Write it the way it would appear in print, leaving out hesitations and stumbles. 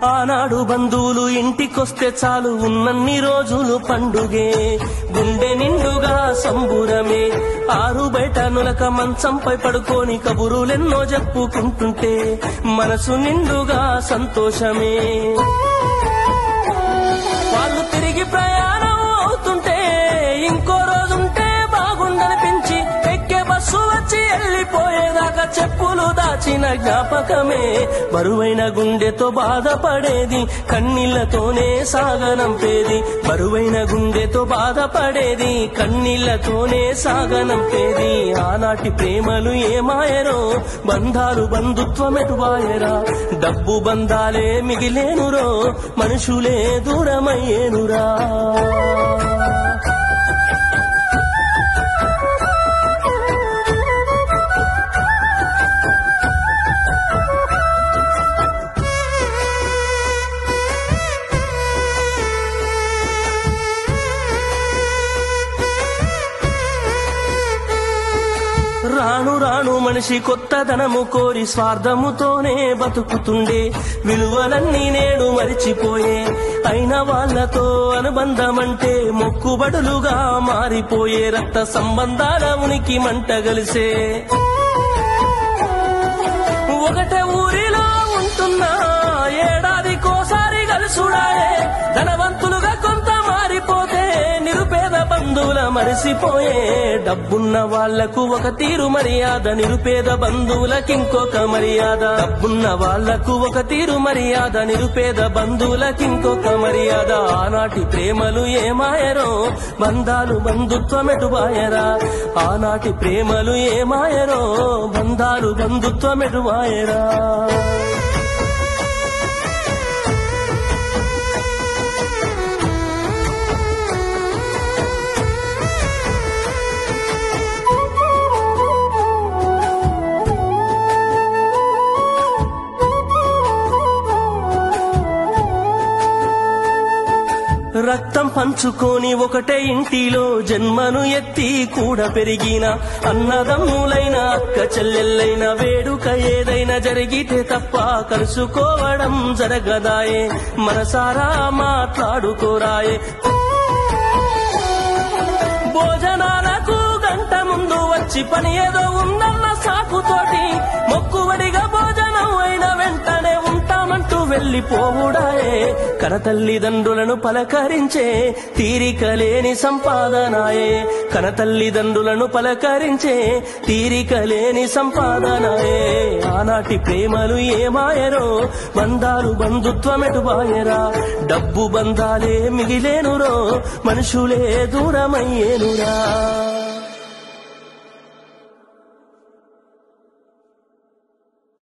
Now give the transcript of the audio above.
ఆనాడు బంధువులు ఇంటికొస్తే చాలు ఉన్నన్ని రోజులు పండుగే, గుండె నిండుగా సంబురమే. ఆరు బయట నులక మంచంపై పడుకొని కబురులెన్నో చెప్పుకుంటుంటే మనసు నిండుగా సంతోషమే. వాళ్ళు తిరిగి ప్రయాణం అవుతుంటే ఇంకో రోజుంటే బాగుండనిపించి ఎక్కే బస్సు వచ్చి వెళ్ళిపోయేదాకా చెప్పులు దాచిన జ్ఞాపకమే. బరువైన గుండెతో బాధపడేది కన్నీళ్లతోనే సాగనంపేది, బరువైన గుండెతో బాధపడేది కన్నీళ్లతోనే సాగనంపేది. ఆనాటి ప్రేమలు ఏమాయరో, బంధాలు బంధుత్వమెటువాయరా. డబ్బు బంధాలే మిగిలేనురో, మనుషులే దూరమయ్యేనురా. రాను రాను మనిషి కొత్తదనము కోరి స్వార్థముతోనే బతుకుతుండే, విలువలన్నీ నేడు మరిచిపోయే. అయిన వాళ్లతో అనుబంధమంటే మొక్కుబడులుగా మారిపోయే, రక్త సంబంధాల ఉనికి మంట గలిసే. ఒకటే ఊరిలో ఉంటున్నా ఏడాదికోసారి కలుసుడాయే, ధనవంతులుగా కొంత మారిపోతే నిరుపేద బంధువుల మరిసిపోయే. డబ్బున్న వాళ్లకు ఒక తీరు మర్యాద, నిరుపేద బంధువులకింకొక మర్యాద. డబ్బున్న వాళ్లకు ఒక తీరు మర్యాద, నిరుపేద బంధువులకింకొక మర్యాద. ఆనాటి ప్రేమలు ఏమాయరో, బంధాలు బంధుత్వమెటువాయరా. ఆనాటి ప్రేమలు ఏమాయరో, బంధాలు బంధుత్వమెటువాయరా. రక్తం పంచుకొని ఒకటే ఇంటిలో జన్మను ఎత్తి కూడా పెరిగిన అన్నదమ్ములైన అక్క చెల్లెళ్ళైన వేడుక ఏదైనా జరిగితే తప్ప కలుసుకోవడం జరగదాయే. మనసారా మాట్లాడుకోరాయే. భోజనాలకు గంట ముందు వచ్చి పని ఏదో ఉందన్న సాకుతోటి మొక్కువడిగా భోజనం అయిన వెంటనే ఉంటామంటూ వెళ్లిపోవుడాయే. కనతల్లిదండ్రులను పలకరించే తీరిక లేని సంపాదనాయే, కనతల్లిదండ్రులను పలకరించే తీరిక లేని సంపాదనాయే. ఆనాటి ప్రేమలు ఏమాయరో, బంధాలు బంధుత్వమెటువాయరా. డబ్బు బంధాలే మిగిలేనురో, మనుషులే దూరమయ్యేనురా.